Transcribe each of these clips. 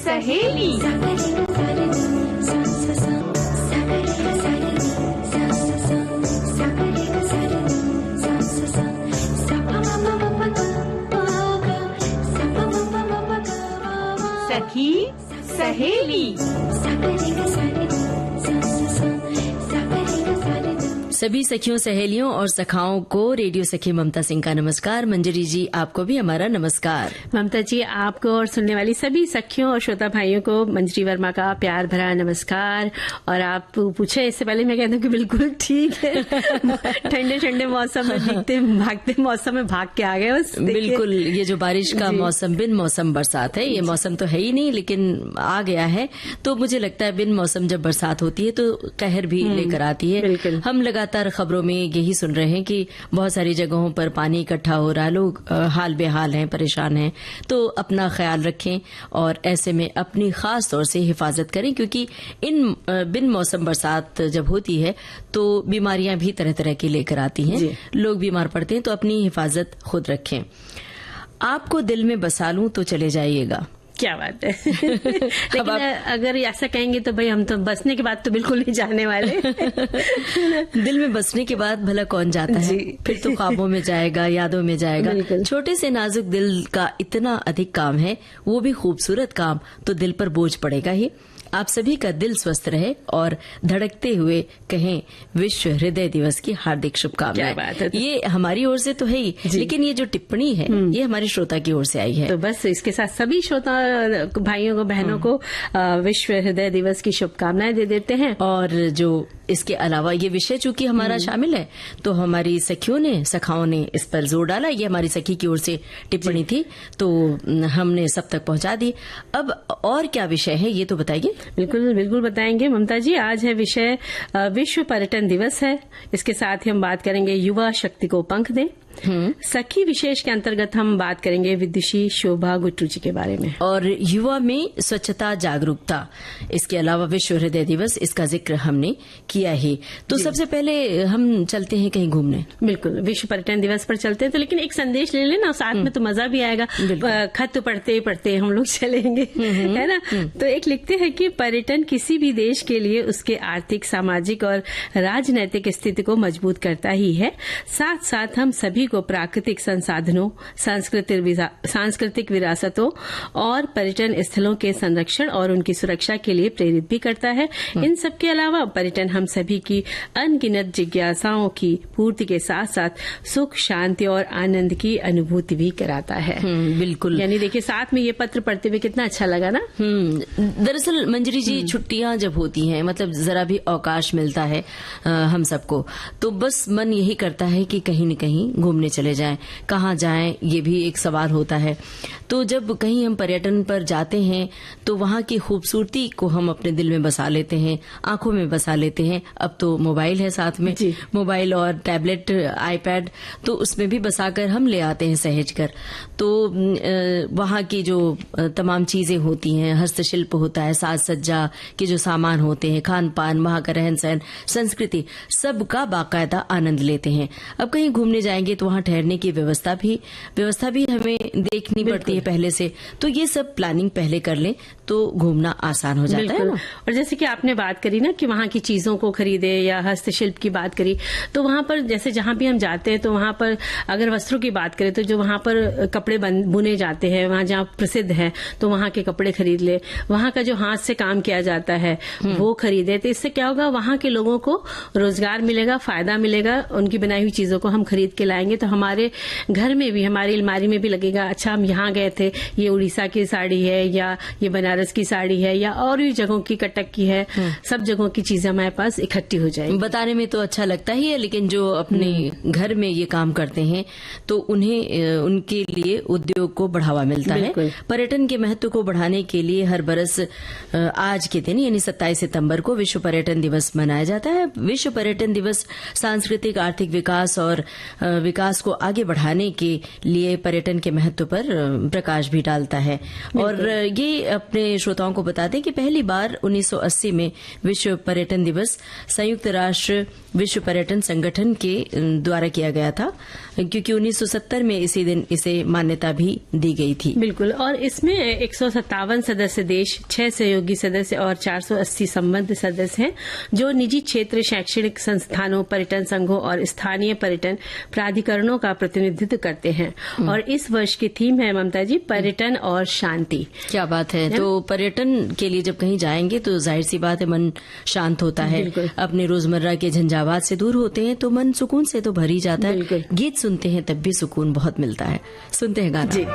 सहेली। सखी सहेली। सभी सखियों, सहेलियों और सखाओं को रेडियो सखी ममता सिंह का नमस्कार। मंजरी जी, आपको भी हमारा नमस्कार। ममता जी, आपको और सुनने वाली सभी सखियों और श्रोता भाइयों को मंजरी वर्मा का प्यार भरा नमस्कार। और आप पूछे इससे पहले मैं कहता हूँ कि बिल्कुल ठीक है। ठंडे ठंडे मौसम में दिखते भागते मौसम में भाग के आ गए बस। बिल्कुल, ये जो बारिश का मौसम बिन मौसम बरसात है, ये मौसम तो है ही नहीं लेकिन आ गया है। तो मुझे लगता है बिन मौसम जब बरसात होती है तो कहर भी लेकर आती है। हम लगातार खबरों में यही सुन रहे हैं कि बहुत सारी जगहों पर पानी इकट्ठा हो रहा है, लोग हाल बेहाल हैं, परेशान हैं। तो अपना ख्याल रखें और ऐसे में अपनी खास तौर से हिफाजत करें, क्योंकि इन बिन मौसम बरसात जब होती है तो बीमारियां भी तरह तरह की लेकर आती हैं, लोग बीमार पड़ते हैं। तो अपनी हिफाजत खुद रखें। आपको दिल में बसा लूं तो चले जाइएगा। क्या बात है। लेकिन अगर ऐसा कहेंगे तो भाई हम तो बसने के बाद तो बिल्कुल नहीं जाने वाले। दिल में बसने के बाद भला कौन जाता है, फिर तो ख्वाबों में जाएगा, यादों में जाएगा। छोटे से नाजुक दिल का इतना अधिक काम है, वो भी खूबसूरत काम, तो दिल पर बोझ पड़ेगा ही। आप सभी का दिल स्वस्थ रहे और धड़कते हुए कहें विश्व हृदय दिवस की हार्दिक शुभकामनाएं। ये हमारी ओर से तो है ही, लेकिन ये जो टिप्पणी है ये हमारी श्रोता की ओर से आई है। तो बस इसके साथ सभी श्रोता भाइयों को, बहनों को विश्व हृदय दिवस की शुभकामनाएं दे देते हैं। और जो इसके अलावा ये विषय चूंकि हमारा शामिल है तो हमारी सखियों ने, सखाओं ने इस पर जोर डाला। ये हमारी सखी की ओर से टिप्पणी थी तो हमने सब तक पहुंचा दी। अब और क्या विषय है ये तो बताइए। बिल्कुल बिल्कुल बताएंगे ममता जी। आज है विषय विश्व पर्यटन दिवस है। इसके साथ ही हम बात करेंगे युवा शक्ति को पंख दें। सखी विशेष के अंतर्गत हम बात करेंगे विदुषी शोभा गुट्टू जी के बारे में। और युवा में स्वच्छता जागरूकता, इसके अलावा विश्व हृदय दिवस, इसका जिक्र हमने किया ही। तो सबसे पहले हम चलते हैं कहीं घूमने। बिल्कुल, विश्व पर्यटन दिवस पर चलते हैं तो लेकिन एक संदेश ले लेना, साथ में तो मजा भी आएगा। खत पढ़ते पढ़ते हम लोग चलेंगे, है ना। तो एक लिखते हैं कि पर्यटन किसी भी देश के लिए उसके आर्थिक, सामाजिक और राजनैतिक स्थिति को मजबूत करता ही है। साथ साथ हम सभी को प्राकृतिक संसाधनों, सांस्कृतिक विरासतों और पर्यटन स्थलों के संरक्षण और उनकी सुरक्षा के लिए प्रेरित भी करता है। इन सब के अलावा पर्यटन हम सभी की अनगिनत जिज्ञासाओं की पूर्ति के साथ साथ सुख, शांति और आनंद की अनुभूति भी कराता है। बिल्कुल, यानी देखिए साथ में ये पत्र पढ़ते हुए कितना अच्छा लगा ना। दरअसल मंजरी जी, छुट्टियां जब होती हैं, मतलब जरा भी अवकाश मिलता है हम सबको, तो बस मन यही करता है कि कहीं न कहीं घूमने चले जाएं। कहाँ जाएं ये भी एक सवाल होता है। तो जब कहीं हम पर्यटन पर जाते हैं तो वहाँ की खूबसूरती को हम अपने दिल में बसा लेते हैं, आंखों में बसा लेते हैं। अब तो मोबाइल है साथ में, मोबाइल और टैबलेट, आईपैड, तो उसमें भी बसाकर हम ले आते हैं सहेज कर। तो वहाँ की जो तमाम चीजें होती हैं, हस्तशिल्प होता है, साज सज्जा के जो सामान होते हैं, खान पान, वहाँ का रहन सहन, संस्कृति, सबका बाकायदा आनंद लेते हैं। अब कहीं घूमने जाएंगे तो वहाँ ठहरने की व्यवस्था भी हमें देखनी पड़ती है पहले से। तो ये सब प्लानिंग पहले कर लें तो घूमना आसान हो जाता है ना। और जैसे कि आपने बात करी ना कि वहाँ की चीजों को खरीदे या हस्तशिल्प की बात करी, तो वहाँ पर जैसे जहाँ भी हम जाते हैं तो वहाँ पर अगर वस्त्रों की बात करें तो जो वहाँ पर कपड़े बुने जाते हैं, वहाँ जहाँ प्रसिद्ध है तो वहाँ के कपड़े खरीद ले। वहाँ का जो हाथ से काम किया जाता है वो खरीदे। तो इससे क्या होगा, वहाँ के लोगों को रोजगार मिलेगा, फायदा मिलेगा। उनकी बनाई हुई चीजों को हम खरीद के लाएंगे तो हमारे घर में भी, हमारी अलमारी में भी लगेगा, अच्छा हम यहाँ गए थे, ये उड़ीसा की साड़ी है या ये बनारस की साड़ी है या और भी जगहों की, कटक की है, सब जगहों की चीजें हमारे पास इकट्ठी हो जाएंगी। बताने में तो अच्छा लगता ही है, लेकिन जो अपने घर में ये काम करते हैं तो उन्हें, उनके लिए उद्योग को बढ़ावा मिलता है। पर्यटन के महत्व को बढ़ाने के लिए हर बरस आज के दिन यानी 27 सितंबर को विश्व पर्यटन दिवस मनाया जाता है। विश्व पर्यटन दिवस सांस्कृतिक, आर्थिक विकास और विकास को आगे बढ़ाने के लिए पर्यटन के महत्व पर प्रकाश भी डालता है। और ये अपने श्रोताओं को बता दें कि पहली बार 1980 में विश्व पर्यटन दिवस संयुक्त राष्ट्र विश्व पर्यटन संगठन के द्वारा किया गया था। क्योंकि 1970 में इसी दिन इसे मान्यता भी दी गई थी। बिल्कुल। और इसमें 157 सदस्य देश, 6 सहयोगी सदस्य और 480 संबद्ध सदस्य हैं, जो निजी क्षेत्र, शैक्षणिक संस्थानों, पर्यटन संघों और स्थानीय पर्यटन प्राधिकरणों का प्रतिनिधित्व करते हैं। और इस वर्ष की थीम है, ममता जी, पर्यटन और शांति। क्या बात है। तो पर्यटन के लिए जब कहीं जाएंगे तो जाहिर सी बात है मन शांत होता है, अपने रोजमर्रा के झंझावात से दूर होते हैं तो मन सुकून से तो भर ही जाता है। गीत सुनते हैं तब भी सुकून बहुत मिलता है। सुनते हैं गाना जी।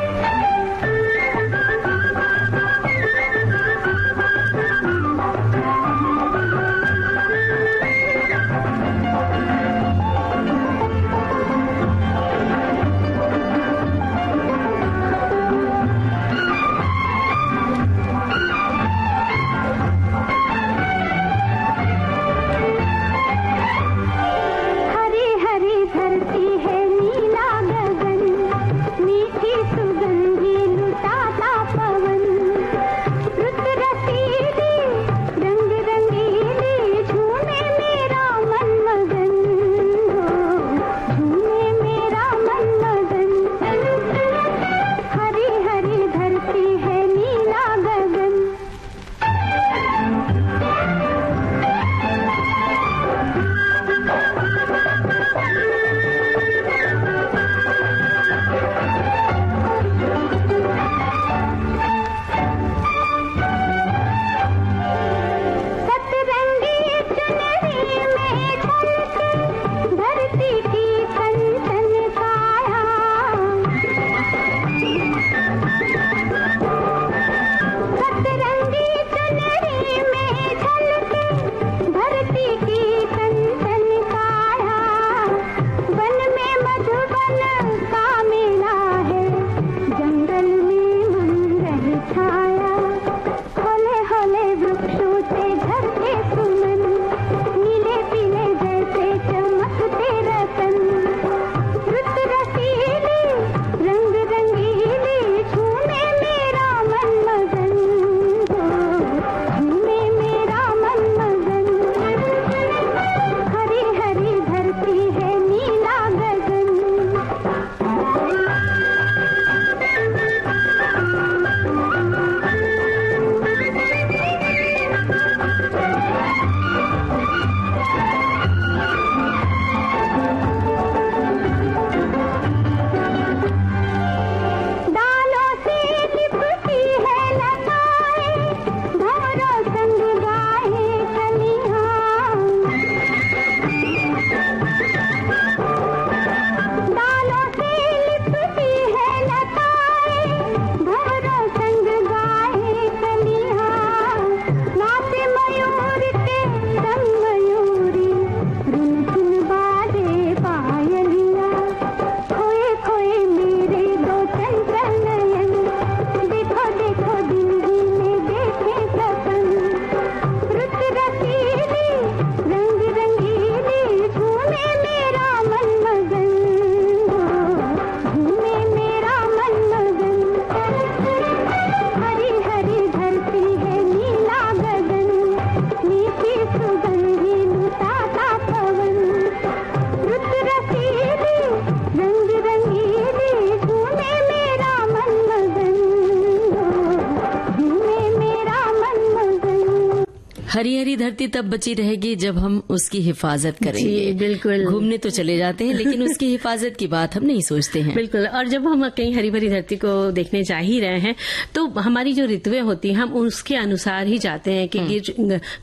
हरी हरी धरती तब बची रहेगी जब हम उसकी हिफाजत करेंगे। जी बिल्कुल। घूमने तो चले जाते हैं लेकिन उसकी हिफाजत की बात हम नहीं सोचते हैं। बिल्कुल। और जब हम कहीं हरी भरी धरती को देखने जा ही रहे हैं तो हमारी जो ऋतुएं होती हैं हम उसके अनुसार ही जाते हैं कि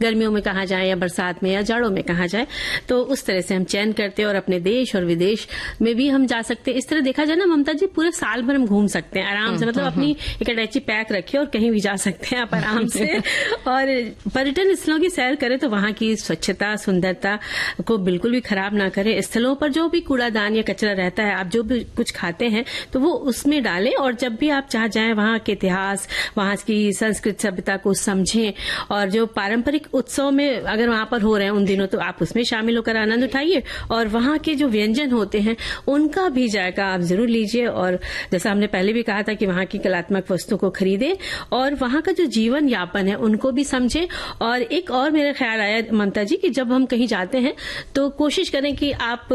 गर्मियों में कहाँ जाए या बरसात में या जाड़ों में कहाँ जाए, तो उस तरह से हम चयन करते हैं और अपने देश और विदेश में भी हम जा सकते हैं। इस तरह देखा जाए ना ममता जी, पूरे साल भर हम घूम सकते हैं आराम से, मतलब अपनी एक अटैची पैक रखिए और कहीं भी जा सकते हैं आप आराम से। और पर्यटन स्थलों की सैर करें तो वहां की स्वच्छता सुंदरता को बिल्कुल भी खराब ना करें। स्थलों पर जो भी कूड़ादान या कचरा रहता है, आप जो भी कुछ खाते हैं तो वो उसमें डालें, और जब भी आप जहाँ जाएं वहां के इतिहास, वहां की संस्कृत सभ्यता को समझें। और जो पारंपरिक उत्सव में अगर वहां पर हो रहे हैं उन दिनों तो आप उसमें शामिल होकर आनंद उठाइए, और वहां के जो व्यंजन होते हैं उनका भी जायका आप जरूर लीजिए। और जैसा हमने पहले भी कहा था कि वहां की कलात्मक वस्तु को खरीदें और वहां का जो जीवन यापन है उनको भी समझें। और एक और मेरा ख्याल आया ममता जी कि जब हम कहीं जाते हैं तो कोशिश करें कि आप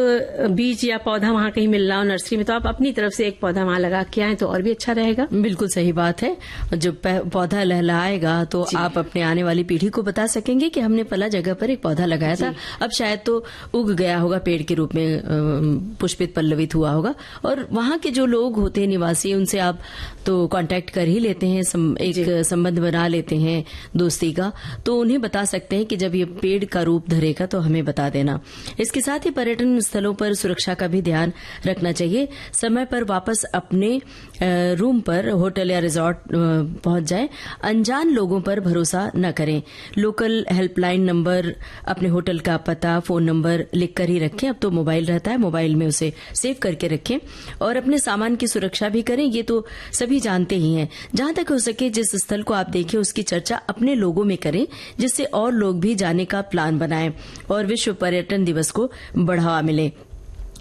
बीज या पौधा वहां कहीं मिल रहा हो नर्सरी में, तो आप अपनी तरफ से एक पौधा वहां लगा के आए तो और भी अच्छा रहेगा। बिल्कुल सही बात है। जब पौधा लहलहाएगा तो आप अपने आने वाली पीढ़ी को बता सकेंगे कि हमने फला जगह पर एक पौधा लगाया था, अब शायद तो उग गया होगा पेड़ के रूप में, पुष्पित पल्लवित हुआ होगा। और वहां के जो लोग होते हैं निवासी, उनसे आप तो कांटेक्ट कर ही लेते हैं, एक संबंध बना लेते हैं दोस्ती का, तो उन्हें बता सकते हैं कि जब ये पेड़ का रूप धरेगा तो हमें बता देना। इसके साथ ही पर्यटन स्थलों पर सुरक्षा का भी ध्यान रखना चाहिए। समय पर वापस अपने रूम पर, होटल या रिजॉर्ट पहुंच जाएं। अनजान लोगों पर भरोसा न करें। लोकल हेल्पलाइन नंबर, अपने होटल का पता, फोन नंबर लिख कर ही रखें। अब तो मोबाइल रहता है, मोबाइल में उसे सेव करके रखें। और अपने सामान की सुरक्षा भी करें, ये तो सभी जानते ही हैं। जहां तक हो सके जिस स्थल को आप देखें उसकी चर्चा अपने लोगों में करें, जिससे और लोग भी जाने का प्लान बनाएं और विश्व पर्यटन दिवस को बढ़ावा मिले।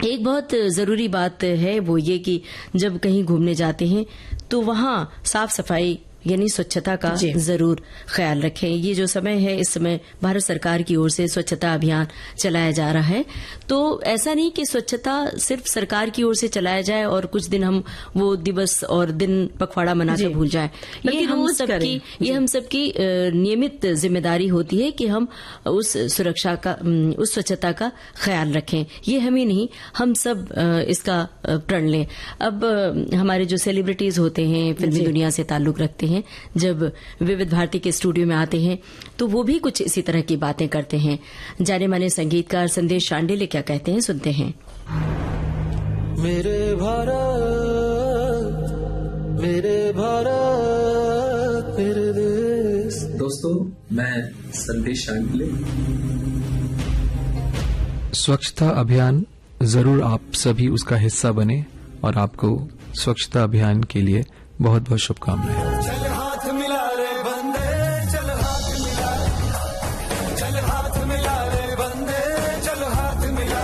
एक बहुत जरूरी बात है वो ये कि जब कहीं घूमने जाते हैं तो वहां साफ सफाई यानी स्वच्छता का जरूर ख्याल रखें। ये जो समय है, इस समय भारत सरकार की ओर से स्वच्छता अभियान चलाया जा रहा है। तो ऐसा नहीं कि स्वच्छता सिर्फ सरकार की ओर से चलाया जाए और कुछ दिन हम वो दिवस और दिन पखवाड़ा मनाकर भूल जाएं। ये हम सबकी नियमित जिम्मेदारी होती है कि हम उस स्वच्छता का ख्याल रखें। ये हम ही नहीं, हम सब इसका प्रण लें। अब हमारे जो सेलिब्रिटीज होते हैं, फिल्मी दुनिया से ताल्लुक रखते हैं, जब विविध भारती के स्टूडियो में आते हैं तो वो भी कुछ इसी तरह की बातें करते हैं। जाने माने संगीतकार संदेश शांडिल्य क्या कहते हैं, सुनते हैं। मेरे भारत मेरे देश। दोस्तों, मैं संदेश शांडिल्य। स्वच्छता अभियान जरूर आप सभी उसका हिस्सा बने और आपको स्वच्छता अभियान के लिए बहुत बहुत शुभकामनाएं। चल हाथ मिला रे बंदे, चल हाथ मिला, चल हाथ मिला रे बंदे, चल हाथ मिला।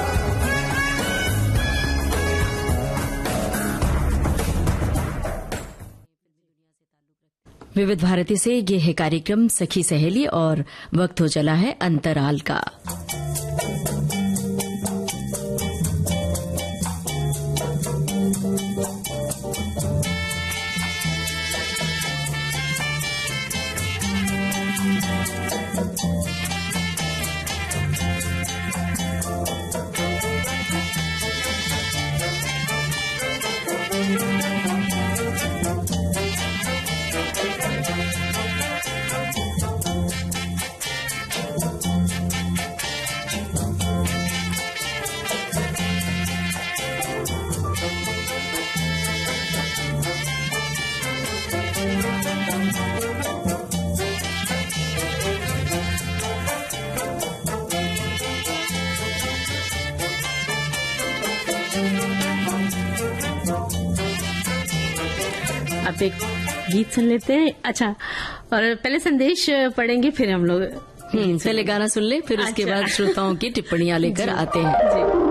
विविध भारती से ये है कार्यक्रम सखी सहेली और वक्त हो चला है अंतराल का। अब एक गीत सुन लेते हैं। अच्छा, और पहले संदेश पढ़ेंगे, फिर हम लोग पहले गाना सुन ले, फिर उसके बाद श्रोताओं की टिप्पणियां लेकर आते हैं। जी।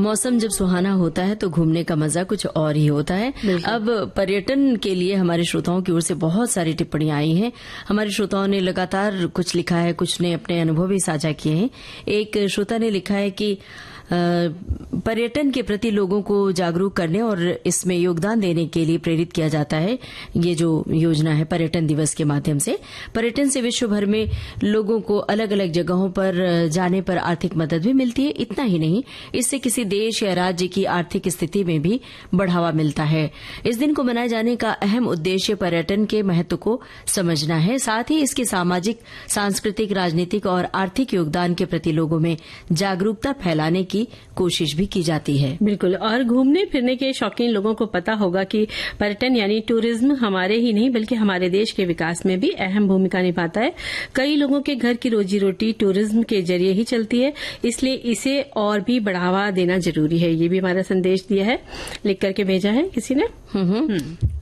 मौसम जब सुहाना होता है तो घूमने का मजा कुछ और ही होता है। अब पर्यटन के लिए हमारे श्रोताओं की ओर से बहुत सारी टिप्पणियां आई हैं। हमारे श्रोताओं ने लगातार कुछ लिखा है, कुछ ने अपने अनुभव भी साझा किए हैं। एक श्रोता ने लिखा है कि पर्यटन के प्रति लोगों को जागरूक करने और इसमें योगदान देने के लिए प्रेरित किया जाता है। ये जो योजना है पर्यटन दिवस के माध्यम से, पर्यटन से विश्व भर में लोगों को अलग अलग जगहों पर जाने पर आर्थिक मदद भी मिलती है। इतना ही नहीं, इससे किसी देश या राज्य की आर्थिक स्थिति में भी बढ़ावा मिलता है। इस दिन को मनाए जाने का अहम उद्देश्य पर्यटन के महत्व को समझना है, साथ ही इसके सामाजिक, सांस्कृतिक, राजनीतिक और आर्थिक योगदान के प्रति लोगों में जागरूकता फैलाने की कोशिश भी की जाती है। बिल्कुल। और घूमने फिरने के शौकीन लोगों को पता होगा कि पर्यटन यानी टूरिज्म हमारे ही नहीं बल्कि हमारे देश के विकास में भी अहम भूमिका निभाता है। कई लोगों के घर की रोजी रोटी टूरिज्म के जरिए ही चलती है, इसलिए इसे और भी बढ़ावा देना जरूरी है। ये भी हमारा संदेश दिया है, लिख करके भेजा है किसी ने।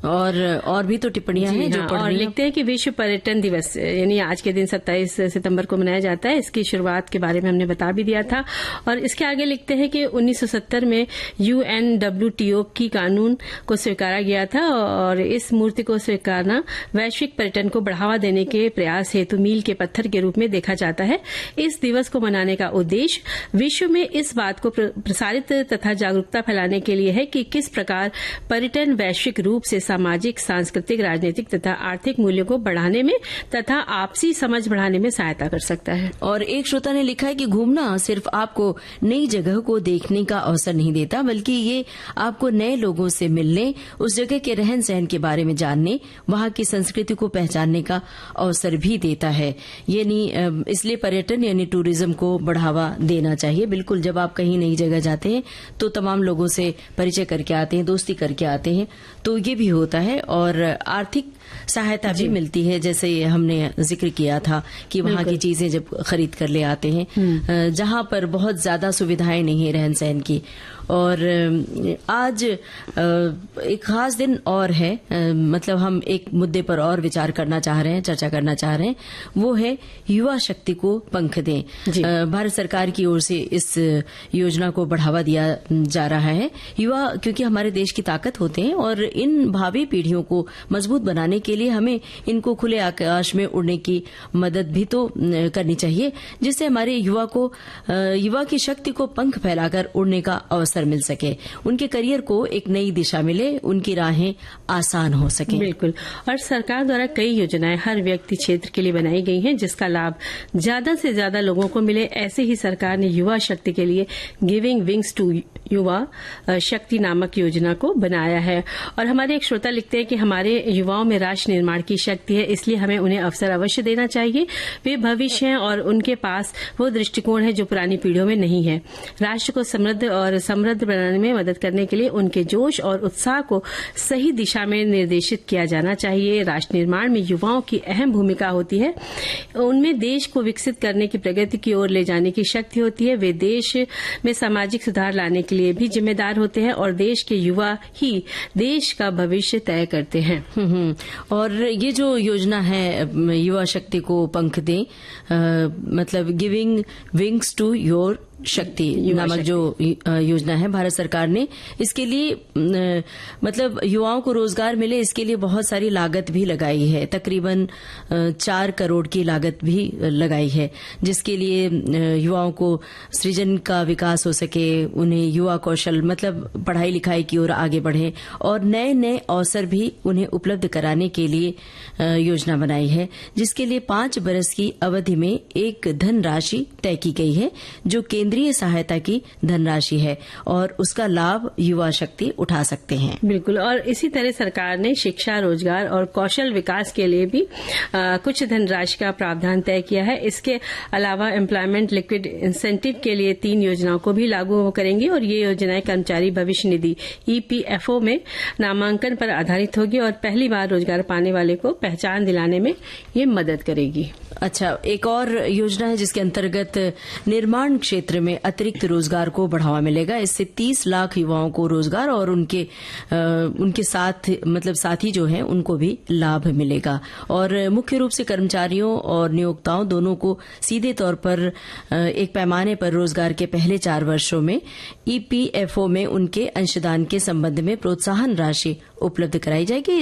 और भी तो टिप्पणियां हैं जो और लिखते हैं कि विश्व पर्यटन दिवस यानी आज के दिन 27 सितंबर को मनाया जाता है। इसकी शुरुआत के बारे में हमने बता भी दिया था। और इसके आगे लिखते हैं कि 1970 में UNWTO की कानून को स्वीकारा गया था और इस मूर्ति को स्वीकारना वैश्विक पर्यटन को बढ़ावा देने के प्रयास हेतु मील के पत्थर के रूप में देखा जाता है। इस दिवस को मनाने का उद्देश्य विश्व में इस बात को प्रसारित तथा जागरूकता फैलाने के लिए है कि किस प्रकार पर्यटन वैश्विक रूप से सामाजिक, सांस्कृतिक, राजनीतिक तथा आर्थिक मूल्यों को बढ़ाने में तथा आपसी समझ बढ़ाने में सहायता कर सकता है। और एक श्रोता ने लिखा है कि घूमना सिर्फ आपको नई जगह को देखने का अवसर नहीं देता, बल्कि ये आपको नए लोगों से मिलने, उस जगह के रहन सहन के बारे में जानने, वहां की संस्कृति को पहचानने का अवसर भी देता है। इसलिए पर्यटन यानी टूरिज्म को बढ़ावा देना चाहिए। बिल्कुल, जब आप कहीं नई जगह जाते हैं तो तमाम लोगों से परिचय करके आते हैं, दोस्ती करके आते हैं, तो ये भी होता है और आर्थिक सहायता भी मिलती है। जैसे हमने जिक्र किया था कि वहां की चीजें जब खरीद कर ले आते हैं जहां पर बहुत ज्यादा सुविधाएं नहीं है रहन सहन की। और आज एक खास दिन और है, मतलब हम एक मुद्दे पर और विचार करना चाह रहे हैं, चर्चा करना चाह रहे हैं, वो है युवा शक्ति को पंख दें। भारत सरकार की ओर से इस योजना को बढ़ावा दिया जा रहा है। युवा क्योंकि हमारे देश की ताकत होते हैं और इन भावी पीढ़ियों को मजबूत बनाने के लिए हमें इनको खुले आकाश में उड़ने की मदद भी तो करनी चाहिए, जिससे हमारे युवा की शक्ति को पंख फैलाकर उड़ने का अवसर मिल सके, उनके करियर को एक नई दिशा मिले, उनकी राहें आसान हो सके। बिल्कुल। और सरकार द्वारा कई योजनाएं हर व्यक्ति क्षेत्र के लिए बनाई गई हैं, जिसका लाभ ज्यादा से ज्यादा लोगों को मिले। ऐसे ही सरकार ने युवा शक्ति के लिए गिविंग विंग्स टू युवा शक्ति नामक योजना को बनाया है। और हमारे एक श्रोता लिखते हैं कि हमारे युवाओं में राष्ट्र निर्माण की शक्ति है, इसलिए हमें उन्हें अवसर अवश्य देना चाहिए। वे भविष्य हैं और उनके पास वो दृष्टिकोण है जो पुरानी पीढ़ियों में नहीं है। राष्ट्र को समृद्ध बनाने में मदद करने के लिए उनके जोश और उत्साह को सही दिशा में निर्देशित किया जाना चाहिए। राष्ट्र निर्माण में युवाओं की अहम भूमिका होती है। उनमें देश को विकसित करने की, प्रगति की ओर ले जाने की शक्ति होती है। वे देश में सामाजिक सुधार लाने के लिए भी जिम्मेदार होते हैं और देश के युवा ही देश का भविष्य तय करते हैं। और ये जो योजना है युवा शक्ति को पंख दें, मतलब गिविंग विंग्स टू योर शक्ति नामक जो योजना है भारत सरकार ने, इसके लिए मतलब युवाओं को रोजगार मिले, इसके लिए बहुत सारी लागत भी लगाई है। तकरीबन 4 करोड़ की लागत भी लगाई है, जिसके लिए युवाओं को सृजन का विकास हो सके, उन्हें युवा कौशल मतलब पढ़ाई लिखाई की ओर आगे बढ़े और नए नए अवसर भी उन्हें उपलब्ध कराने के लिए योजना बनाई है, जिसके लिए 5 बरस की अवधि में एक धनराशि तय की गई है जो केंद्रीय सहायता की धनराशि है और उसका लाभ युवा शक्ति उठा सकते हैं। बिल्कुल। और इसी तरह सरकार ने शिक्षा, रोजगार और कौशल विकास के लिए भी कुछ धनराशि का प्रावधान तय किया है। इसके अलावा एम्प्लॉयमेंट लिक्विड इंसेंटिव के लिए 3 योजनाओं को भी लागू करेंगी और ये योजनाएं कर्मचारी भविष्य निधि EPFO में नामांकन पर आधारित होगी और पहली बार रोजगार पाने वाले को पहचान दिलाने में ये मदद करेगी। अच्छा, एक और योजना है जिसके अंतर्गत निर्माण क्षेत्र में अतिरिक्त रोजगार को बढ़ावा मिलेगा। इससे 30 लाख युवाओं को रोजगार और उनके साथ मतलब साथी जो हैं उनको भी लाभ मिलेगा। और मुख्य रूप से कर्मचारियों और नियोक्ताओं दोनों को सीधे तौर पर एक पैमाने पर रोजगार के पहले 4 वर्षों में EPFO में उनके अंशदान के संबंध में प्रोत्साहन राशि उपलब्ध कराई जाएगी।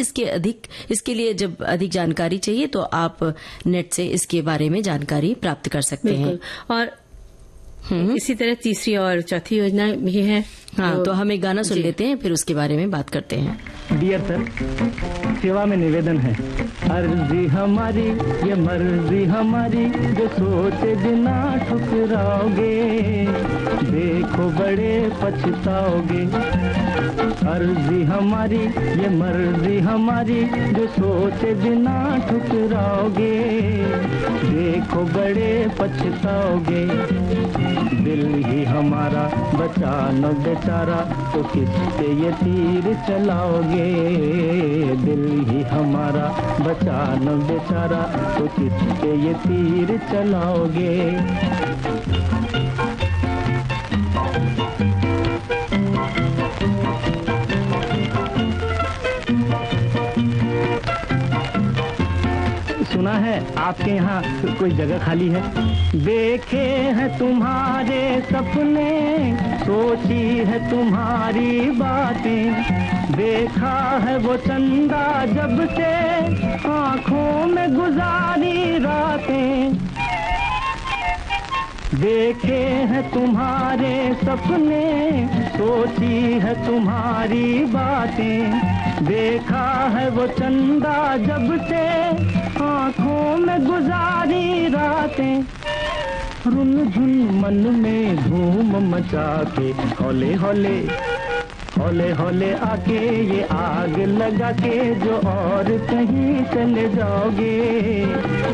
इसके लिए जब अधिक जानकारी चाहिए तो आप नेट से इसके बारे में जानकारी प्राप्त कर सकते हैं। और इसी तरह तीसरी और चौथी योजना भी है। हाँ, तो हम एक गाना सुन लेते हैं, फिर उसके बारे में बात करते हैं। डियर सर, सेवा में निवेदन है। अर्जी हमारी ये मर्जी हमारी, जो सोचे बिना ठुकराओगे, देखो बड़े पछताओगे। अर्जी हमारी ये मर्जी हमारी, जो सोचे बिना ठुकराओगे, देखो बड़े पछताओगे। दिल ही हमारा बचाना बेचारा, तो किस पे ये तीर चलाओगे। दिल ही हमारा बचाना बेचारा, तो किस पे ये तीर चलाओगे। सुना है आपके यहाँ कोई जगह खाली है। देखे हैं तुम्हारे सपने, सोची है तुम्हारी बातें, देखा है वो चंदा जब से आँखों में गुजारी रातें। देखे हैं तुम्हारे सपने, सोची है तुम्हारी बातें, देखा है वो चंदा जब से आँखों में गुजारी रातें। रुन झुन मन में धूम मचा के, हौले हौले हौले हौले आके ये आग लगा के जो और कहीं चले जाओगे,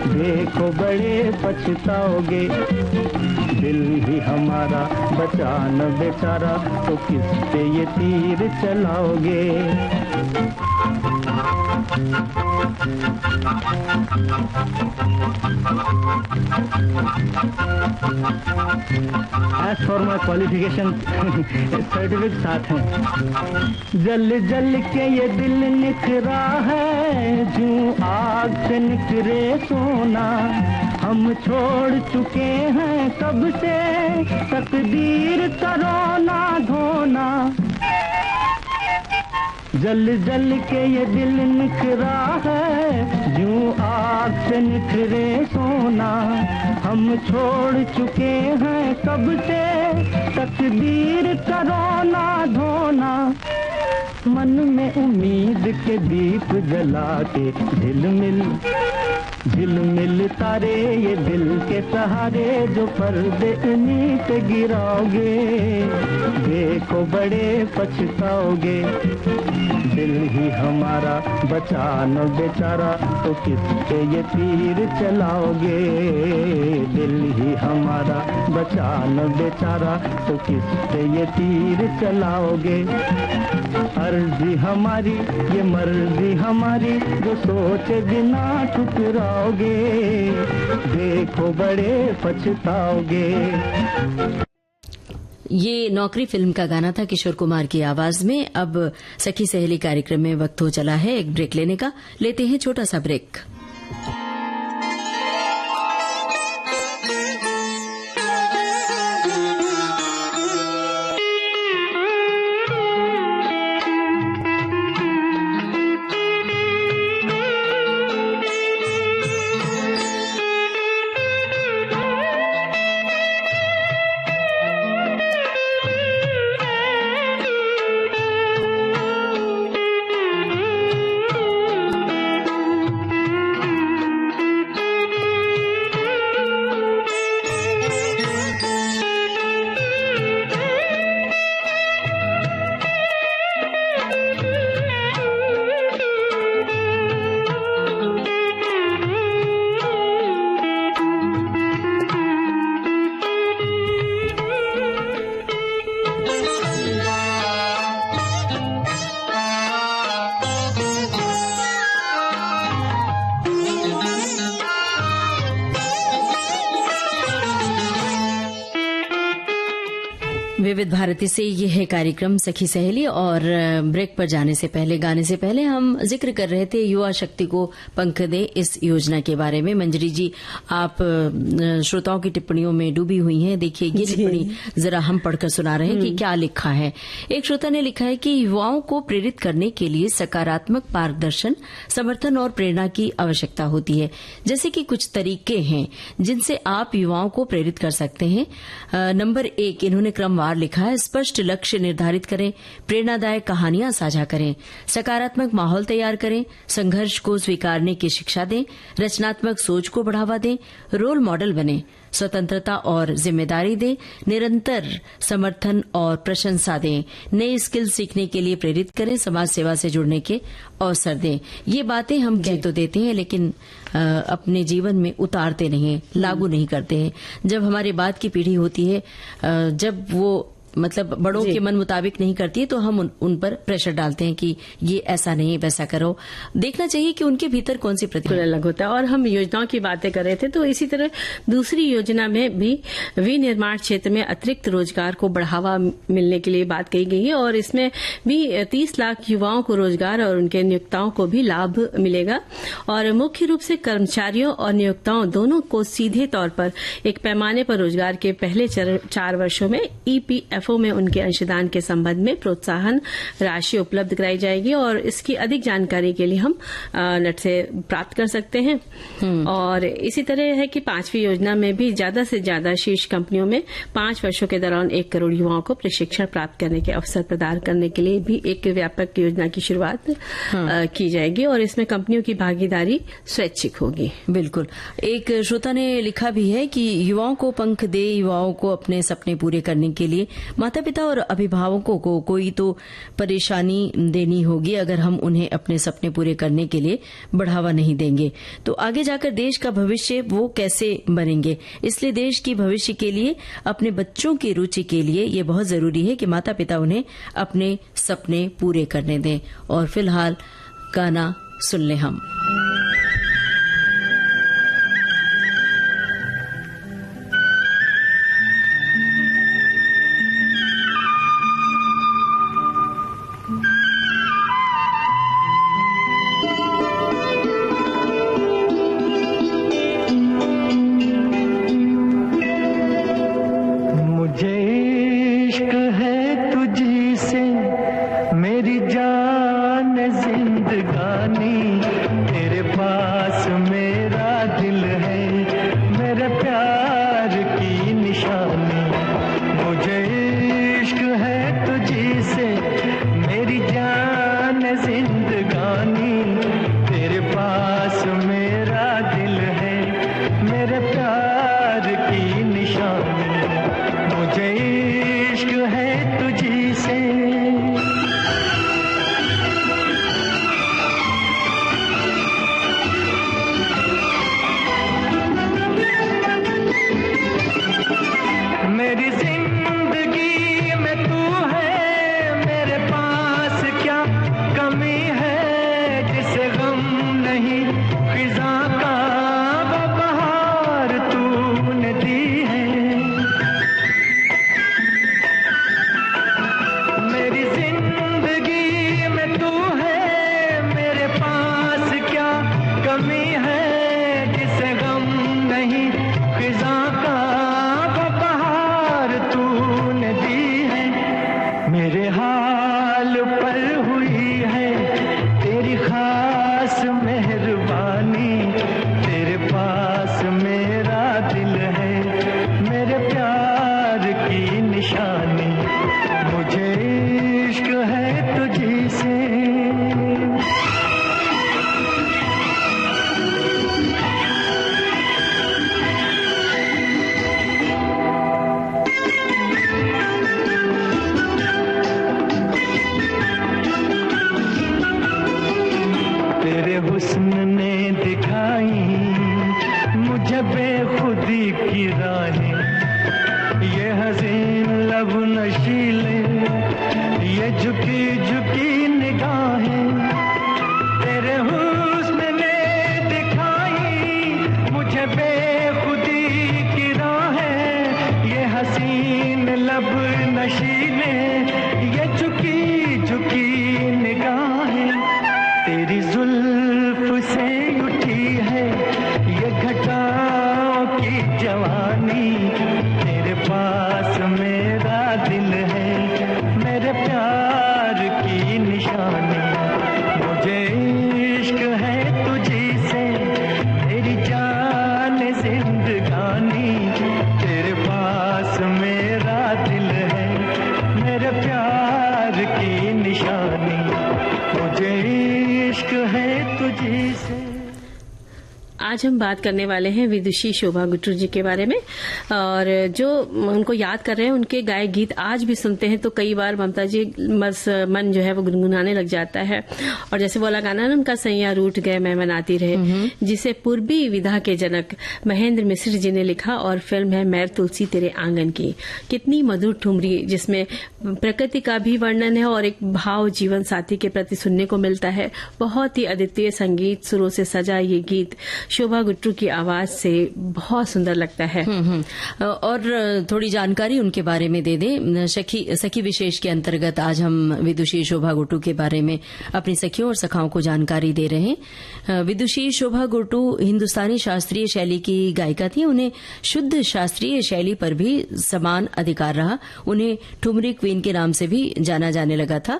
देखो बड़े पछताओगे। दिल ही हमारा बचाना बेचारा, तो किस पे ये तीर चलाओगे। As for my qualification, certificate साथ है। जल जल के ये दिल निखरा है, जूं आग से निखरे सोना। हम छोड़ चुके हैं कब से तकदीर का रोना धोना। जल जल के ये दिल निखरा है, जूं आग से निखरे सोना। हम छोड़ चुके हैं कब से तकदीर का रोना धोना। मन में उम्मीद के दीप जला के झिलमिल तारे ये दिल के सहारे, जो पर्दे इन्हीं पे गिराओगे, देखो बड़े पछताओगे। दिल ही हमारा बचा न बेचारा तो किस पे ये तीर चलाओगे, दिल ही हमारा बचा न बेचारा तो किस पे ये तीर चलाओगे। अर्जी हमारी ये मर्जी हमारी जो सोचे बिना ठुकराओगे, देखो बड़े पछताओगे। ये नौकरी फिल्म का गाना था किशोर कुमार की आवाज में। अब सखी सहेली कार्यक्रम में वक्त हो चला है एक ब्रेक लेने का। लेते हैं छोटा सा ब्रेक। विविध भारती से ये है कार्यक्रम सखी सहेली। और ब्रेक पर जाने से पहले, गाने से पहले हम जिक्र कर रहे थे युवा शक्ति को पंख दे इस योजना के बारे में। मंजरी जी, आप श्रोताओं की टिप्पणियों में डूबी हुई हैं। देखिए ये टिप्पणी जरा हम पढ़कर सुना रहे हैं कि क्या लिखा है। एक श्रोता ने लिखा है कि युवाओं को प्रेरित करने के लिए सकारात्मक मार्गदर्शन, समर्थन और प्रेरणा की आवश्यकता होती है। जैसे कि कुछ तरीके हैं जिनसे आप युवाओं को प्रेरित कर सकते हैं। नंबर 1, इन्होंने क्रमवार लिखा है, स्पष्ट लक्ष्य निर्धारित करें, प्रेरणादायक कहानियां साझा करें, सकारात्मक माहौल तैयार करें, संघर्ष को स्वीकारने की शिक्षा दें, रचनात्मक सोच को बढ़ावा दें, रोल मॉडल बने, स्वतंत्रता और जिम्मेदारी दें, निरंतर समर्थन और प्रशंसा दें, नए स्किल सीखने के लिए प्रेरित करें, समाज सेवा से जुड़ने के अवसर दें। ये बातें हम कह तो देते हैं लेकिन अपने जीवन में उतारते नहीं हैं, लागू नहीं करते हैं। जब हमारे बाद की पीढ़ी होती है, जब वो मतलब बड़ों के मन मुताबिक नहीं करती है तो हम उन पर प्रेशर डालते हैं कि ये ऐसा नहीं वैसा करो। देखना चाहिए कि उनके भीतर कौन सी प्रतिभा अलग होता है। और हम योजनाओं की बातें कर रहे थे तो इसी तरह दूसरी योजना में भी विनिर्माण क्षेत्र में अतिरिक्त रोजगार को बढ़ावा मिलने के लिए बात कही गई है और इसमें भी 30 लाख युवाओं को रोजगार और उनके नियोक्ताओं को भी लाभ मिलेगा। और मुख्य रूप से कर्मचारियों और नियोक्ताओं दोनों को सीधे तौर पर एक पैमाने पर रोजगार के पहले 4 वर्षों में EPFO में उनके अंशदान के संबंध में प्रोत्साहन राशि उपलब्ध कराई जाएगी। और इसकी अधिक जानकारी के लिए हम नेट से प्राप्त कर सकते हैं। और इसी तरह है कि 5वीं योजना में भी ज्यादा से ज्यादा शीर्ष कंपनियों में 5 वर्षों के दौरान 1 करोड़ युवाओं को प्रशिक्षण प्राप्त करने के अवसर प्रदान करने के लिए भी एक व्यापक योजना की शुरुआत की जाएगी और इसमें कंपनियों की भागीदारी स्वैच्छिक होगी। बिल्कुल। एक श्रोता ने लिखा भी है कि युवाओं को पंख दे, युवाओं को अपने सपने पूरे करने के लिए माता पिता और अभिभावकों को कोई तो परेशानी देनी होगी अगर हम उन्हें अपने सपने पूरे करने के लिए बढ़ावा नहीं देंगे तो आगे जाकर देश का भविष्य वो कैसे बनेंगे। इसलिए देश की भविष्य के लिए, अपने बच्चों की रुचि के लिए ये बहुत जरूरी है कि माता पिता उन्हें अपने सपने पूरे करने दें। और फिलहाल गाना सुन लें हम। मेरी जान जिंदगानी तेरे खिज़ा का वो बहार तूने दी है। मेरी जिंदगी में तू है, मेरे पास क्या कमी है जिसे गम नहीं, खिज़ा का वो बहार तूने दी है। मेरे हाल पर हुई है तेरी खास मेहरबानी, तेरे पास मेरा दिल है, मेरे प्यार की निशानी, मुझे इश्क है तुझी से। तेरे हुस्न ने दिखाई मुझे बेखुदी की राहें, ये हसीन लब नशीले, ये झुकी झुकी निगाहें। तेरे हुस्न ने दिखाई मुझे बेखुदी की राहें, ये हसीन लब नशीले, ये झुकी झुकी निगाहें। तेरी जुल्फ से उठी है ये घटाओं की जवानी, तेरे पास मेरा दिल है, मेरे प्यार की निशानी, मुझे इश्क है तुझी से, तेरी जान जिंदगानी, तेरे पास मेरा दिल है, मेरे प्यार की निशानी, मुझे इश्क है तुझी से। आज हम बात करने वाले हैं विदुषी शोभा गुट्टू जी के बारे में, और जो उनको याद कर रहे हैं उनके गाए गीत आज भी सुनते हैं तो कई बार ममता जी बस मन जो है वो गुनगुनाने लग जाता है। और जैसे बोला गाना ना उनका सैया रूठ गए मैं मनाती रहे, जिसे पूर्वी विधा के जनक महेंद्र मिश्र जी ने लिखा, और फिल्म है मैर तुलसी तेरे आंगन की। कितनी मधुर ठुमरी जिसमें प्रकृति का भी वर्णन है और एक भाव जीवन साथी के प्रति सुनने को मिलता है। बहुत ही अद्वितीय संगीत सुरों से सजा ये गीत शोभा गुट्टू की आवाज से बहुत सुंदर लगता है। और थोड़ी जानकारी उनके बारे में दे दें। सखी विशेष के अंतर्गत आज हम विदुषी शोभा गुट्टू के बारे में अपनी सखियों और सखाओं को जानकारी दे रहे हैं। विदुषी शोभा गुट्टू हिंदुस्तानी शास्त्रीय शैली की गायिका थी। उन्हें शुद्ध शास्त्रीय शैली पर भी समान अधिकार रहा। उन्हें ठुमरी क्वीन के नाम से भी जाना जाने लगा था।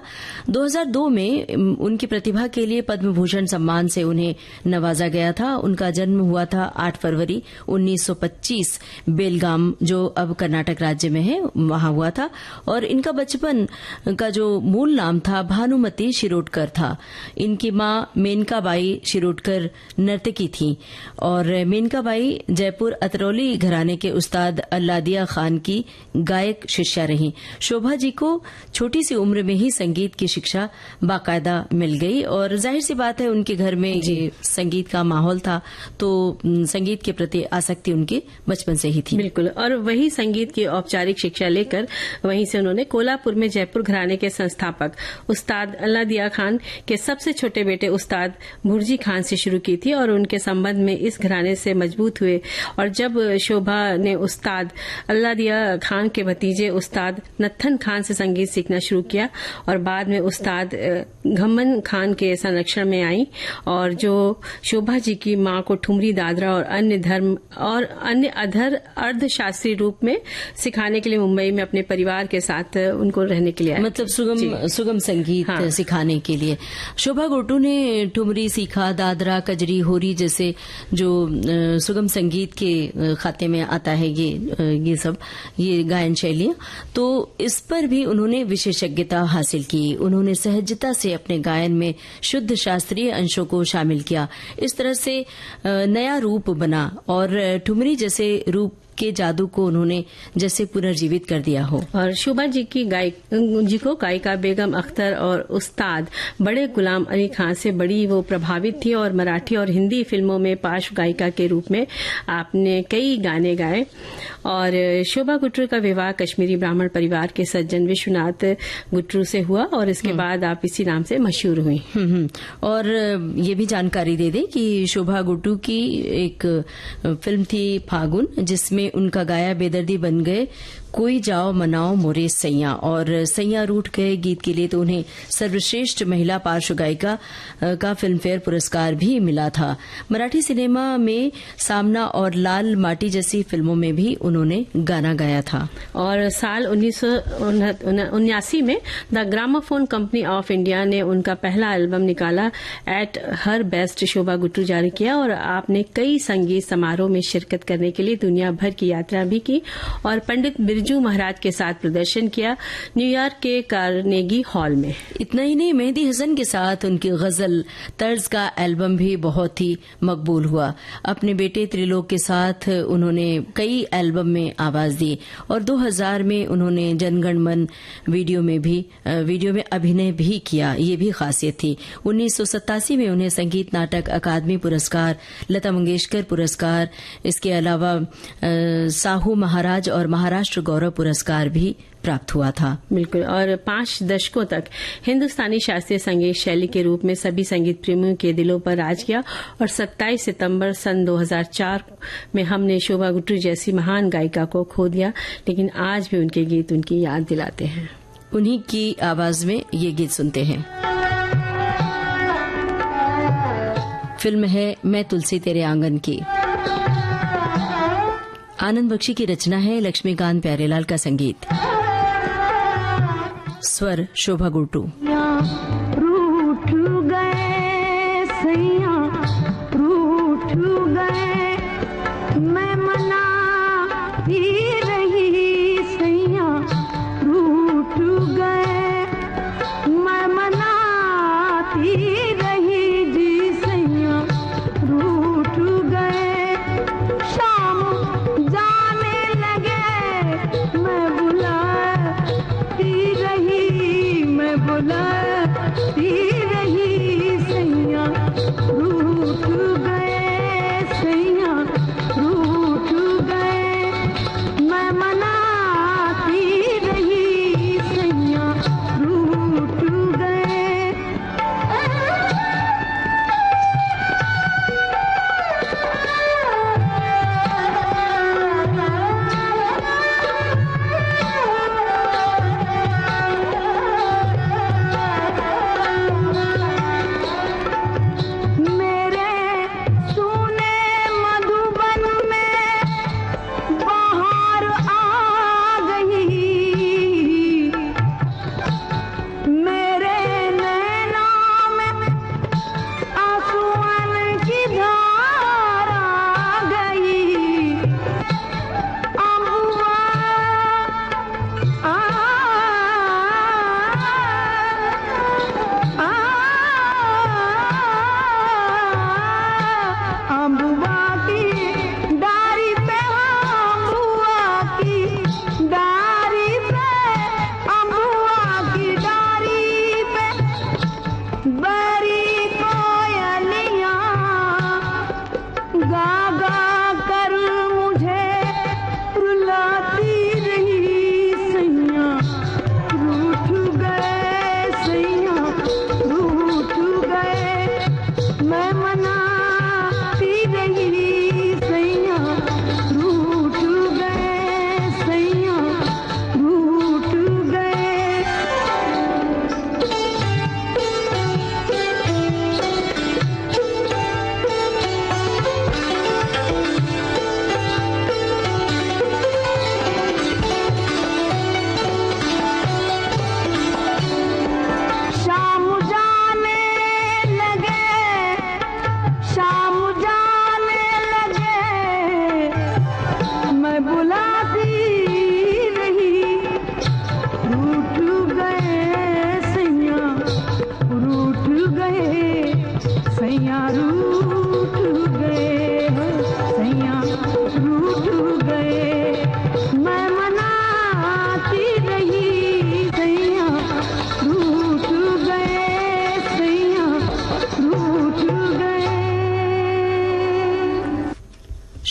2002 में उनकी प्रतिभा के लिए पद्म भूषण सम्मान से उन्हें नवाजा गया था। उनका जन्म हुआ था 8 फरवरी 1925 बेलगाम, जो अब कर्नाटक राज्य में है, वहां हुआ था। और इनका बचपन का जो मूल नाम था भानुमती शिरोडकर था। इनकी मां मेनकाबाई शिरोडकर नर्तकी थी और मेनकाबाई जयपुर अतरौली घराने के उस्ताद अल्लादिया खान की गायक शिष्या रहीं। शोभा जी को छोटी सी उम्र में ही संगीत की शिक्षा बाकायदा मिल गई और जाहिर सी बात है उनके घर में ये संगीत का माहौल था, तो संगीत के प्रति आसक्ति उनकी बचपन से ही थी। बिल्कुल। और वही संगीत की औपचारिक शिक्षा लेकर वहीं से उन्होंने कोल्हापुर में जयपुर घराने के संस्थापक उस्ताद अल्लादिया खान के सबसे छोटे बेटे उस्ताद भुर्जी खान से शुरू की थी और उनके संबंध में इस घराने से मजबूत हुए। और जब शोभा ने उस्ताद अल्लादिया खान के भतीजे उस्ताद नत्थन खान से संगीत सीखना शुरू किया और बाद में उस्ताद घम्मन खान के संरक्षण में आई, और जो शोभा जी की मां को ठुमरी, दादरा और अन्य धर्म और अन्य अधर अर्ध शास्त्रीय रूप में सिखाने के लिए मुंबई में अपने परिवार के साथ उनको रहने के लिए आए। मतलब सुगम संगीत सिखाने के लिए शोभा गुट्टू ने ठुमरी सीखा, दादरा, कजरी, होरी जैसे जो सुगम संगीत के खाते में आता है ये सब ये गायन शैलियां, तो इस पर भी उन्होंने विशेषज्ञता हासिल की। उन्होंने सहजता से अपने गायन में शुद्ध शास्त्रीय अंशों को शामिल किया। इस तरह से नया रूप बना और ठुमरी जैसे रूप के जादू को उन्होंने जैसे पुनर्जीवित कर दिया हो। और शोभा जी को गायिका बेगम अख्तर और उस्ताद बड़े गुलाम अली खान से बड़ी वो प्रभावित थी और मराठी और हिंदी फिल्मों में पार्श्व गायिका के रूप में आपने कई गाने गाए। और शोभा गुट्टरू का विवाह कश्मीरी ब्राह्मण परिवार के सज्जन विश्वनाथ गुट्टरू से हुआ और इसके बाद आप इसी नाम से मशहूर हुई। और ये भी जानकारी दे दें कि शोभा गुट्टरू की एक फिल्म थी फागुन, जिसमें उनका गाया बेदर्दी बन गए कोई जाओ मनाओ मोरे सैया, और सैया रूठ गए गीत के लिए तो उन्हें सर्वश्रेष्ठ महिला पार्श्व गायिका का फिल्मफेयर पुरस्कार भी मिला था। मराठी सिनेमा में सामना और लाल माटी जैसी फिल्मों में भी उन्होंने गाना गाया था। और साल 1979 में the gramophone company of India ने उनका पहला एल्बम निकाला एट हर बेस्ट शोभा गुट्टरू जारी किया और आपने कई संगीत समारोह में शिरकत करने के लिए दुनिया भर की यात्रा भी की और पंडित बिरजू महाराज के साथ प्रदर्शन किया न्यूयॉर्क के कार्नेगी हॉल में। इतना ही नहीं, मेहदी हसन के साथ उनकी गजल तर्ज का एल्बम भी बहुत ही मकबूल हुआ। अपने बेटे त्रिलोक के साथ उन्होंने कई एल्बम में आवाज दी और 2000 में उन्होंने जनगण मन वीडियो में अभिनय भी किया। ये भी खासियत थी। 1987 में उन्हें संगीत नाटक अकादमी पुरस्कार, लता मंगेशकर पुरस्कार, इसके अलावा साहू महाराज और महाराष्ट्र गौरव पुरस्कार भी प्राप्त हुआ था। बिल्कुल। और 5 दशकों तक हिंदुस्तानी शास्त्रीय संगीत शैली के रूप में सभी संगीत प्रेमियों के दिलों पर राज किया और 27 सितंबर सन 2004 में हमने शोभा गुट्टरू जैसी महान गायिका को खो दिया, लेकिन आज भी उनके गीत उनकी याद दिलाते हैं। उन्हीं की आवाज में ये गीत सुनते हैं। फिल्म है मैं तुलसी तेरे आंगन की। आनंद बख्शी की रचना है, लक्ष्मीकांत प्यारेलाल का संगीत, स्वर शोभा गुट्टरू। रूठ गए सैया रूठ गए, मैं मनाती रही सैया रूठ गए, मैं मनाती रही जी सैया रूठ गए, शाम जाने लगे मैं बुलाती रही, मैं बुलाती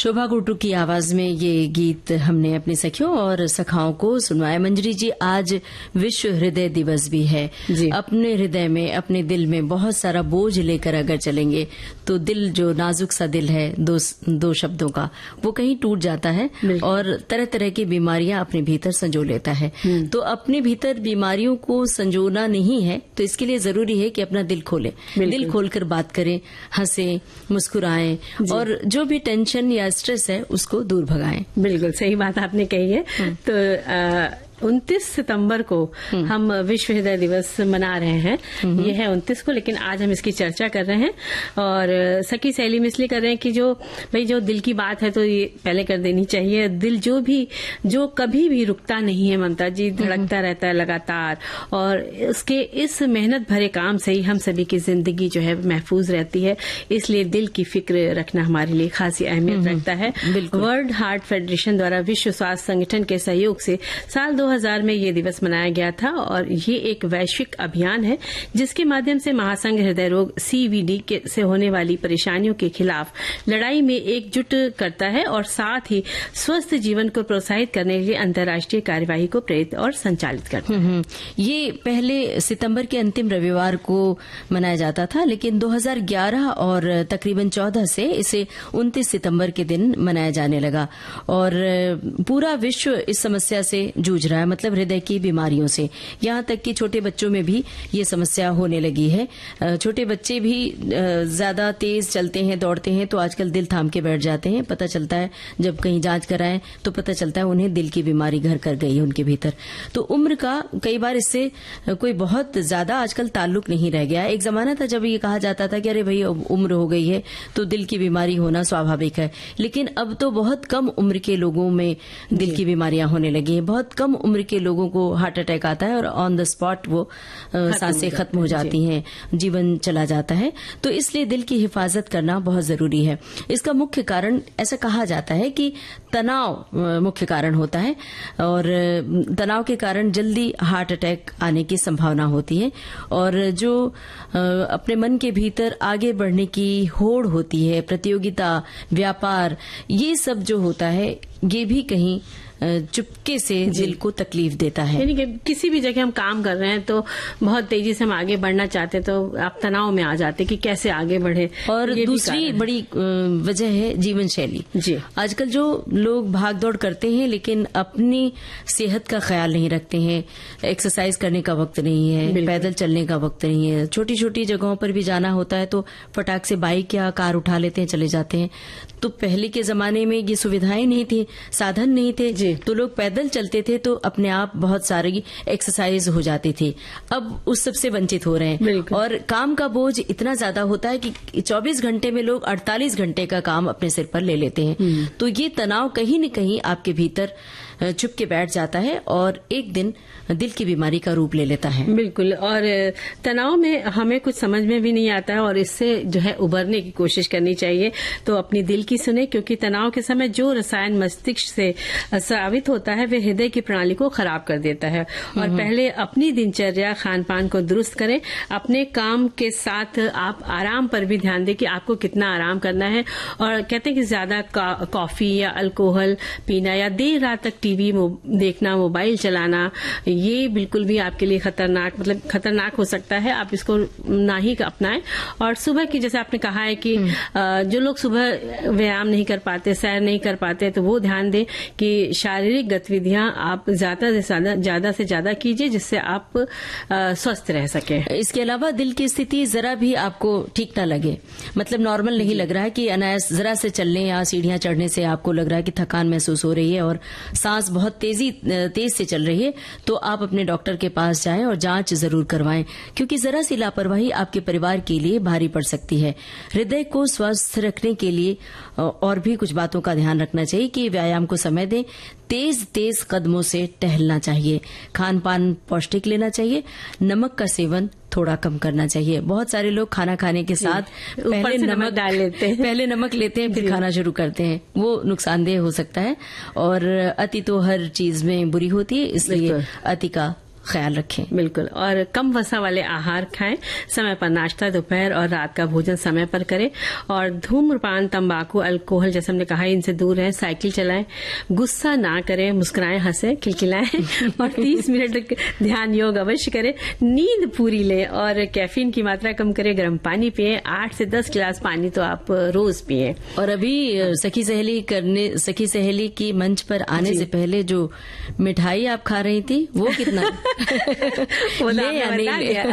शोभा गुड्डू की आवाज में ये गीत हमने अपनी सखियों और सखाओं को सुनवाया। मंजरी जी, आज विश्व हृदय दिवस भी है जी। अपने हृदय में, अपने दिल में बहुत सारा बोझ लेकर अगर चलेंगे तो दिल, जो नाजुक सा दिल है दो शब्दों का, वो कहीं टूट जाता है और तरह तरह की बीमारियां अपने भीतर संजो लेता है। तो अपने भीतर बीमारियों को संजोना नहीं है, तो इसके लिए जरूरी है कि अपना दिल खोलें, दिल खोलकर बात करें, हंसें, मुस्कुराएं और जो भी टेंशन या स्ट्रेस है उसको दूर भगाएं। बिल्कुल सही बात आपने कही है। तो 29 सितंबर को हम विश्व हृदय दिवस मना रहे हैं। ये है 29 को, लेकिन आज हम इसकी चर्चा कर रहे हैं और सखी सहेली में इसलिए कर रहे हैं कि जो दिल की बात है तो ये पहले कर देनी चाहिए। दिल जो कभी भी रुकता नहीं है ममता जी, धड़कता रहता है लगातार, और उसके इस मेहनत भरे काम से ही हम सभी की जिंदगी जो है महफूज रहती है। इसलिए दिल की फिक्र रखना हमारे लिए खासी अहमियत रखता है। वर्ल्ड हार्ट फेडरेशन द्वारा विश्व स्वास्थ्य संगठन के सहयोग से साल 2000 में ये दिवस मनाया गया था और ये एक वैश्विक अभियान है जिसके माध्यम से महासंघ हृदय रोग CVD से होने वाली परेशानियों के खिलाफ लड़ाई में एकजुट करता है और साथ ही स्वस्थ जीवन को प्रोत्साहित करने के लिए अंतर्राष्ट्रीय कार्यवाही को प्रेरित और संचालित करता है। ये पहले सितंबर के अंतिम रविवार को मनाया जाता था, लेकिन 2011 और तकरीबन 14 से इसे 29 सितंबर के दिन मनाया जाने लगा और पूरा विश्व इस समस्या से जूझ रहा है, मतलब हृदय की बीमारियों से। यहाँ तक कि छोटे बच्चों में भी ये समस्या होने लगी है। छोटे बच्चे भी ज्यादा तेज चलते हैं, दौड़ते हैं तो आजकल दिल थाम के बैठ जाते हैं। पता चलता है जब कहीं जांच कराएं तो पता चलता है उन्हें दिल की बीमारी घर कर गई है उनके भीतर। तो उम्र का कई बार इससे कोई बहुत ज्यादा आजकल ताल्लुक नहीं रह गया। एक जमाना था जब ये कहा जाता था कि अरे भाई उम्र हो गई है तो दिल की बीमारी होना स्वाभाविक है, लेकिन अब तो बहुत कम उम्र के लोगों में दिल की बीमारियां होने लगी हैं। बहुत कम उम्र के लोगों को हार्ट अटैक आता है और ऑन द स्पॉट वो सांसें खत्म हो जाती हैं, जीवन चला जाता है। तो इसलिए दिल की हिफाजत करना बहुत जरूरी है। इसका मुख्य कारण, ऐसा कहा जाता है कि तनाव मुख्य कारण होता है और तनाव के कारण जल्दी हार्ट अटैक आने की संभावना होती है। और जो अपने मन के भीतर आगे बढ़ने की होड़ होती है, प्रतियोगिता, व्यापार, ये सब जो होता है ये भी कहीं चुपके से दिल को तकलीफ देता है। यानी कि किसी भी जगह हम काम कर रहे हैं तो बहुत तेजी से हम आगे बढ़ना चाहते हैं तो आप तनाव में आ जाते हैं कि कैसे आगे बढ़े। और दूसरी बड़ी वजह है जीवन शैली। जी, आजकल जो लोग भाग दौड़ करते हैं लेकिन अपनी सेहत का ख्याल नहीं रखते हैं, एक्सरसाइज करने का वक्त नहीं है, पैदल चलने का वक्त नहीं है, छोटी छोटी जगहों पर भी जाना होता है तो फटाक से बाइक या कार उठा लेते हैं, चले जाते हैं। तो पहले के जमाने में ये सुविधाएं नहीं थी, साधन नहीं थे, तो लोग पैदल चलते थे तो अपने आप बहुत सारी एक्सरसाइज हो जाती थी। अब उस सब से वंचित हो रहे हैं और काम का बोझ इतना ज्यादा होता है कि 24 घंटे में लोग 48 घंटे का काम अपने सिर पर ले लेते हैं। तो ये तनाव कहीं न कहीं आपके भीतर छुप के बैठ जाता है और एक दिन दिल की बीमारी का रूप ले लेता है। बिल्कुल, और तनाव में हमें कुछ समझ में भी नहीं आता है और इससे जो है उबरने की कोशिश करनी चाहिए। तो अपनी दिल की सुने, क्योंकि तनाव के समय जो रसायन मस्तिष्क से स्रावित होता है वे हृदय की प्रणाली को खराब कर देता है। और पहले अपनी दिनचर्या, खान पान को दुरुस्त करें। अपने काम के साथ आप आराम पर भी ध्यान दें कि आपको कितना आराम करना है। और कहते हैं कि ज्यादा कॉफी या अल्कोहल पीना या देर रात तक टीवी देखना, मोबाइल चलाना, ये बिल्कुल भी आपके लिए खतरनाक हो सकता है। आप इसको ना ही अपनाएं। और सुबह की, जैसे आपने कहा है कि जो लोग सुबह व्यायाम नहीं कर पाते, सैर नहीं कर पाते, तो वो ध्यान दें कि शारीरिक गतिविधियां आप ज्यादा से ज्यादा कीजिए जिससे आप स्वस्थ रह सके। इसके अलावा दिल की स्थिति जरा भी आपको ठीक ना लगे, मतलब नॉर्मल नहीं लग रहा है कि अनायास जरा से चलने या सीढ़ियां चढ़ने से आपको लग रहा है कि थकान महसूस हो रही है और सांस बहुत तेज से चल रही है, तो आप अपने डॉक्टर के पास जाएं और जांच जरूर करवाएं, क्योंकि जरा सी लापरवाही आपके परिवार के लिए भारी पड़ सकती है। हृदय को स्वस्थ रखने के लिए और भी कुछ बातों का ध्यान रखना चाहिए कि व्यायाम को समय दें, तेज कदमों से टहलना चाहिए, खान पान पौष्टिक लेना चाहिए, नमक का सेवन थोड़ा कम करना चाहिए। बहुत सारे लोग खाना खाने के साथ पहले नमक डाल लेते हैं, फिर खाना शुरू करते हैं, वो नुकसानदेह हो सकता है। और अति तो हर चीज में बुरी होती है, इसलिए अति का ख्याल रखें। बिल्कुल, और कम वसा वाले आहार खाएं, समय पर नाश्ता, दोपहर और रात का भोजन समय पर करें, और धूम्रपान, तंबाकू, अल्कोहल जैसे हमने कहा इनसे दूर रहें, साइकिल चलाएं, गुस्सा ना करें, मुस्कुराएं, हंसें, खिलखिलाएं और 30 मिनट तक ध्यान योग अवश्य करें, नींद पूरी लें और कैफीन की मात्रा कम करें, गर्म पानी पिए, 8 से 10 गिलास पानी तो आप रोज पिए। और अभी सखी सहेली की मंच पर आने से पहले जो मिठाई आप खा रही थी वो कितना वो तो आपने बता दिया।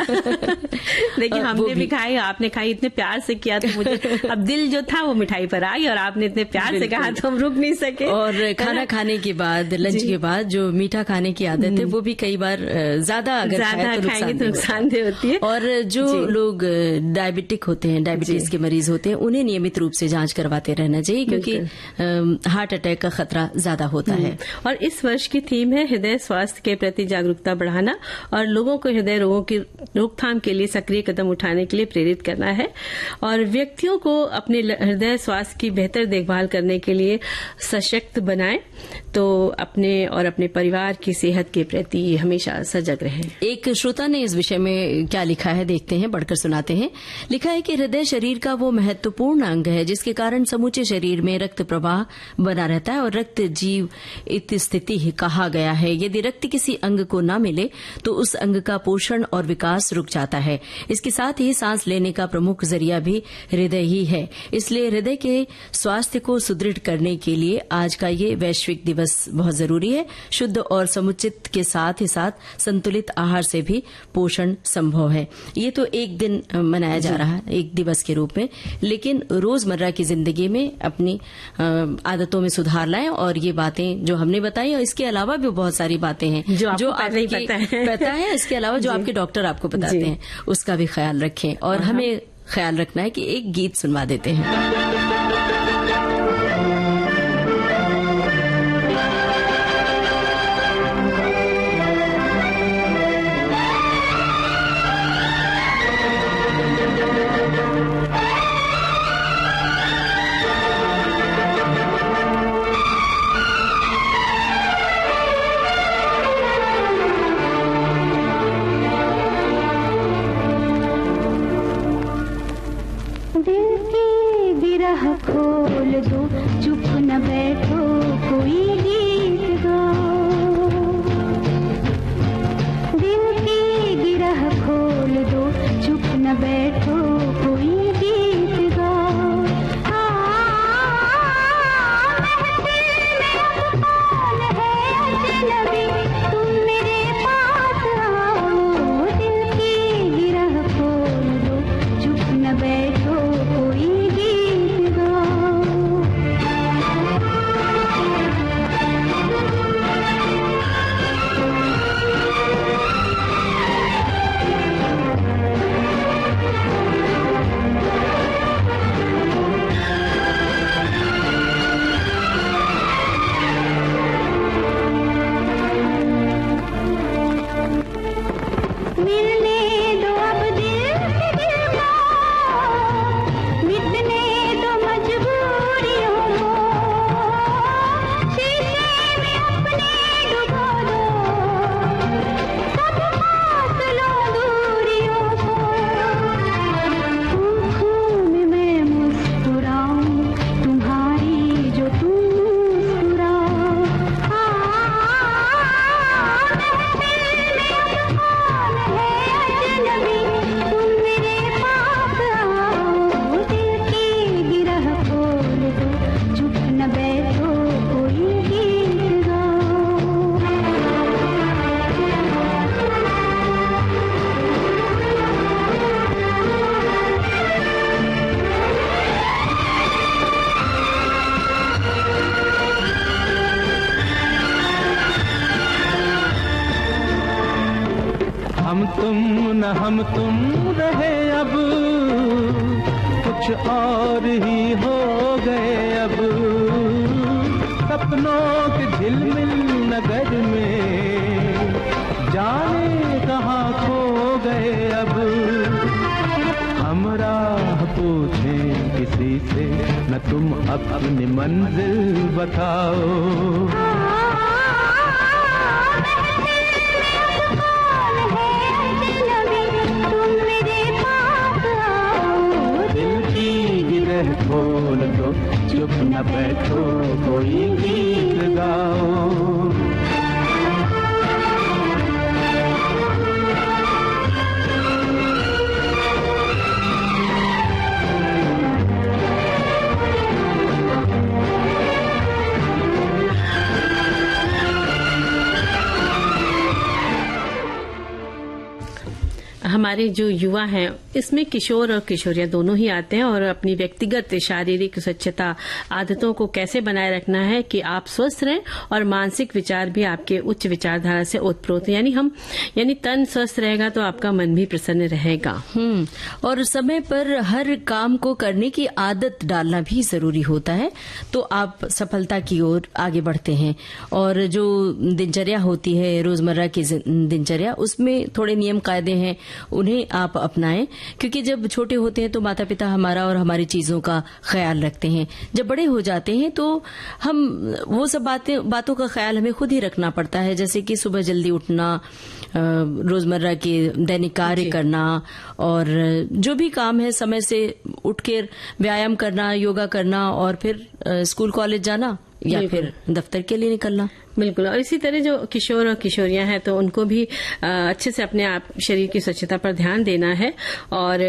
देखिए हमने भी खाई, आपने खाई, इतने प्यार से किया तो मुझे अब दिल जो था वो मिठाई पर आई, और आपने इतने प्यार से कहा तो हम रुक नहीं सके। और खाना खाने के बाद, लंच के बाद जो मीठा खाने की आदत है वो भी कई बार ज्यादा खाएंगे तो नुकसानदेह होती है। और जो लोग डायबिटिक होते हैं, डायबिटीज के मरीज होते हैं, उन्हें नियमित रूप से जांच करवाते रहना चाहिए, क्योंकि हार्ट अटैक का खतरा ज्यादा होता है। और इस वर्ष की थीम है हृदय स्वास्थ्य के प्रति जागरूकता बढ़ाना और लोगों को हृदय रोगों की रोकथाम के लिए सक्रिय कदम उठाने के लिए प्रेरित करना है, और व्यक्तियों को अपने हृदय स्वास्थ्य की बेहतर देखभाल करने के लिए सशक्त बनाएं, तो अपने और अपने परिवार की सेहत के प्रति हमेशा सजग रहें। एक श्रोता ने इस विषय में क्या लिखा है, देखते हैं, बढ़कर सुनाते हैं। लिखा है कि हृदय शरीर का वो महत्वपूर्ण अंग है जिसके कारण समूचे शरीर में रक्त प्रवाह बना रहता है, और रक्त जीव इति स्थिति ही कहा गया है। यदि रक्त किसी अंग को न मिले तो उस अंग का पोषण और विकास रुक जाता है। इसके साथ ही सांस लेने का प्रमुख जरिया भी हृदय ही है। इसलिए हृदय के स्वास्थ्य को सुदृढ़ करने के लिए आज का ये वैश्विक दिवस बहुत जरूरी है। शुद्ध और समुचित के साथ ही साथ संतुलित आहार से भी पोषण संभव है। ये तो एक दिन मनाया जा रहा है, एक दिवस के रूप में, लेकिन रोजमर्रा की जिंदगी में अपनी आदतों में सुधार लाएं, और ये बातें जो हमने बताई, और इसके अलावा भी बहुत सारी बातें हैं जो आपको पता है, इसके अलावा जो आपके डॉक्टर आपको बताते हैं उसका भी ख्याल रखें। और हमें ख्याल रखना है कि एक गीत सुनवा देते हैं। खोल दो, चुप न बैठो, कोई गीत गाओ। दिल की गिरह खोल दो, चुप न बैठो, कोई गीत गाओ। महफिल में अब कौन है अजनबी, तुम मेरे पास आओ। दिल की गिरह खोल दो, चुप न बैठो, कोई हम तुम रहे अब, कुछ और ही हो गए अब। सपनों के झिलमिल नगर में जाने कहाँ खो गए अब। हम राह पूछें किसी से, न तुम अपनी मंजिल बताओ। बोल दो, चुप न बैठो कोई गीत गाओ। हमारे जो युवा हैं इसमें किशोर और किशोरियां दोनों ही आते हैं और अपनी व्यक्तिगत शारीरिक स्वच्छता आदतों को कैसे बनाए रखना है कि आप स्वस्थ रहें और मानसिक विचार भी आपके उच्च विचारधारा से ओतप्रोत, यानी तन स्वस्थ रहेगा तो आपका मन भी प्रसन्न रहेगा। और समय पर हर काम को करने की आदत डालना भी जरूरी होता है, तो आप सफलता की ओर आगे बढ़ते हैं। और जो दिनचर्या होती है, रोजमर्रा की दिनचर्या, उसमें थोड़े नियम कायदे हैं, उन्हें आप अपनाएं, क्योंकि जब छोटे होते हैं तो माता पिता हमारा और हमारी चीजों का ख्याल रखते हैं। जब बड़े हो जाते हैं तो हम वो सब बातों का ख्याल हमें खुद ही रखना पड़ता है, जैसे कि सुबह जल्दी उठना, रोजमर्रा के दैनिक कार्य करना, और जो भी काम है समय से उठकर व्यायाम करना, योगा करना, और फिर स्कूल कॉलेज जाना या फिर दफ्तर के लिए निकलना। बिल्कुल। और इसी तरह जो किशोर और किशोरियां हैं तो उनको भी अच्छे से अपने आप शरीर की स्वच्छता पर ध्यान देना है। और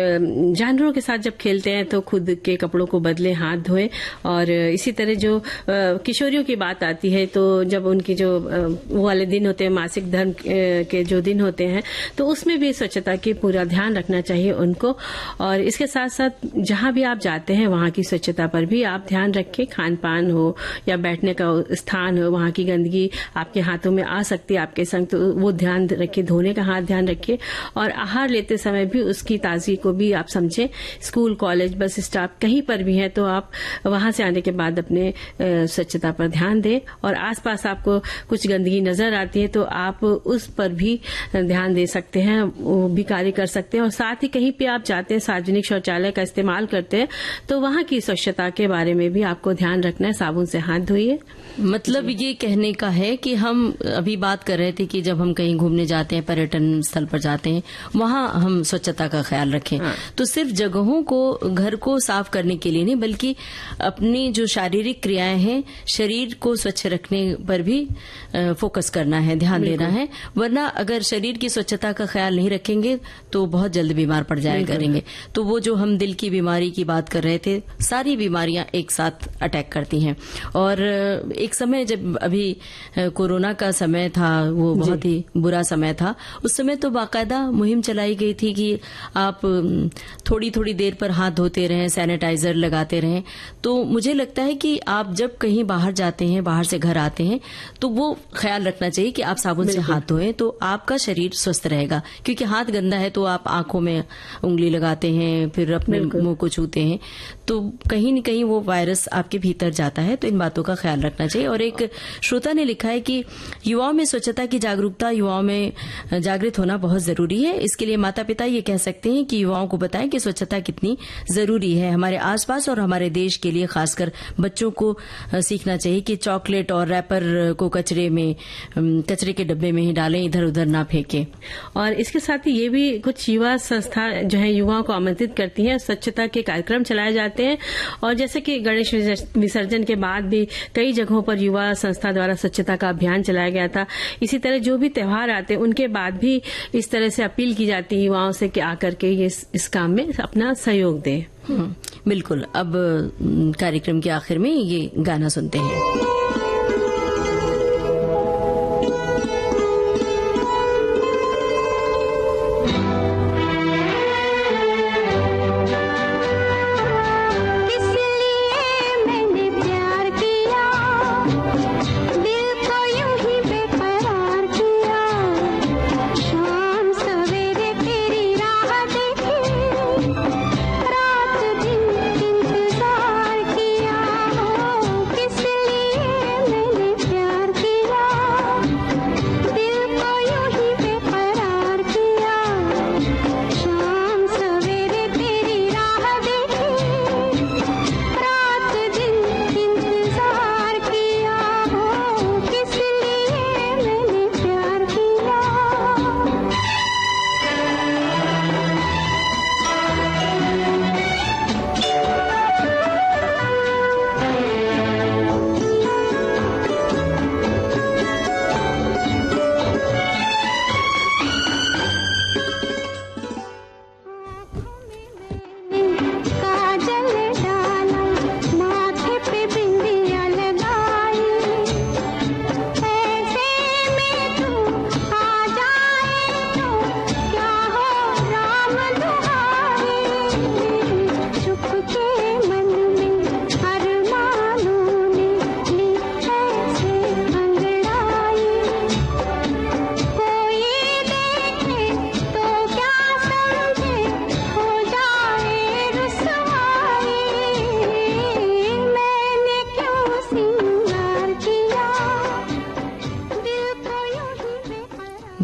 जानवरों के साथ जब खेलते हैं तो खुद के कपड़ों को बदले, हाथ धोएं। और इसी तरह जो किशोरियों की बात आती है तो जब उनकी जो वो वाले दिन होते हैं, मासिक धर्म के जो दिन होते हैं, तो उसमें भी स्वच्छता की पूरा ध्यान रखना चाहिए उनको। और इसके साथ साथ जहां भी आप जाते हैं वहां की स्वच्छता पर भी आप ध्यान रखें। खान पान हो या बैठने का स्थान हो, वहां की गंदगी आपके हाथों में आ सकती है आपके संग, तो वो ध्यान रखिए। धोने का हाथ ध्यान रखिए। और आहार लेते समय भी उसकी ताजगी को भी आप समझें। स्कूल, कॉलेज, बस स्टॉप कहीं पर भी है तो आप वहां से आने के बाद अपने स्वच्छता पर ध्यान दें। और आसपास आपको कुछ गंदगी नजर आती है तो आप उस पर भी ध्यान दे सकते हैं, वो भी कार्य कर सकते हैं। और साथ ही कहीं पे आप जाते हैं, सार्वजनिक शौचालय का इस्तेमाल करते हैं, तो वहां की स्वच्छता के बारे में भी आपको ध्यान रखना है। साबुन से हाथ धोइए। मतलब ये कहने का है कि हम अभी बात कर रहे थे कि जब हम कहीं घूमने जाते हैं, पर्यटन स्थल पर जाते हैं, वहां हम स्वच्छता का ख्याल रखें। तो सिर्फ जगहों को, घर को साफ करने के लिए नहीं, बल्कि अपनी जो शारीरिक क्रियाएं हैं, शरीर को स्वच्छ रखने पर भी फोकस करना है, ध्यान देना है। वरना अगर शरीर की स्वच्छता का ख्याल नहीं रखेंगे तो बहुत जल्द बीमार पड़ जाया करेंगे। तो वो जो हम दिल की बीमारी की बात कर रहे थे, सारी बीमारियां एक साथ अटैक करती हैं। और एक समय जब अभी कोरोना का समय था, वो बहुत ही बुरा समय था, उस समय तो बाकायदा मुहिम चलाई गई थी कि आप थोड़ी थोड़ी देर पर हाथ धोते रहें, सैनिटाइजर लगाते रहें। तो मुझे लगता है कि आप जब कहीं बाहर जाते हैं, बाहर से घर आते हैं, तो वो ख्याल रखना चाहिए कि आप साबुन से हाथ धोएं, तो आपका शरीर स्वस्थ रहेगा। क्योंकि हाथ गंदा है तो आप आंखों में उंगली लगाते हैं, फिर अपने मुंह को छूते हैं, तो कहीं न कहीं वो वायरस आपके भीतर जाता है। तो इन बातों का ख्याल रखना चाहिए। और एक श्रोता ने लिखा है कि युवाओं में स्वच्छता की जागरूकता, युवाओं में जागृत होना बहुत जरूरी है। इसके लिए माता पिता ये कह सकते हैं कि युवाओं को बताएं कि स्वच्छता कितनी जरूरी है हमारे आसपास और हमारे देश के लिए। खासकर बच्चों को सीखना चाहिए कि चॉकलेट और रैपर को कचरे के डब्बे में ही डालें, इधर उधर ना फेंकें। और इसके साथ ही ये भी कुछ युवा संस्था जो है युवाओं को आमंत्रित करती हैं, स्वच्छता के कार्यक्रम चलाए जाते हैं। और जैसे कि गणेश विसर्जन के बाद भी कई जगहों पर युवा संस्था द्वारा स्वच्छता का अभियान चलाया गया था। इसी तरह जो भी त्योहार आते हैं उनके बाद भी इस तरह से अपील की जाती है युवाओं से कि आकर के ये इस काम में अपना सहयोग दें। बिल्कुल। अब कार्यक्रम के आखिर में ये गाना सुनते हैं। रात दिन इंतजार किया, किस लिए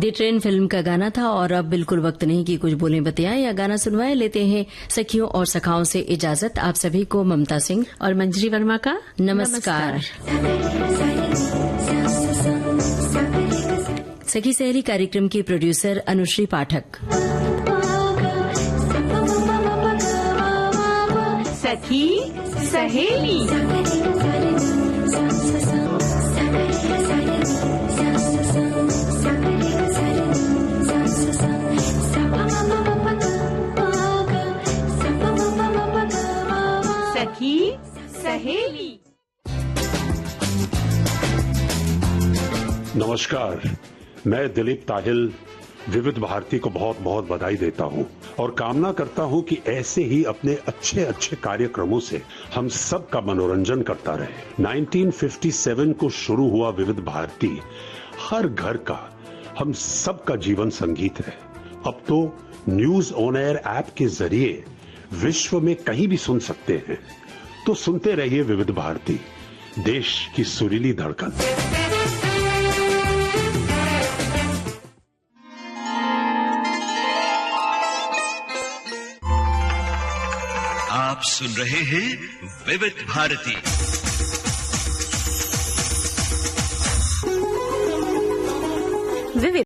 दी ट्रेन फिल्म का गाना था और अब बिल्कुल वक्त नहीं कि कुछ बोलें बतियाएं या गाना सुनवाएं। लेते हैं सखियों और सखाओं से इजाजत। आप सभी को ममता सिंह और मंजरी वर्मा का नमस्कार। सखी सहेली कार्यक्रम की प्रोड्यूसर अनुश्री पाठक। सखी सहेली। सखी सहेली। नमस्कार, मैं दिलीप ताहिल विविध भारती को बहुत बहुत बधाई देता हूं और कामना करता हूं कि ऐसे ही अपने अच्छे अच्छे कार्यक्रमों से हम सब का मनोरंजन करता रहे। 1957 को शुरू हुआ विविध भारती हर घर का, हम सब का जीवन संगीत है। अब तो न्यूज ऑन एयर ऐप के जरिए विश्व में कहीं भी सुन सकते हैं। तो सुनते रहिए विविध भारती, देश की सुरीली धड़कन। आप सुन रहे हैं विविध भारती।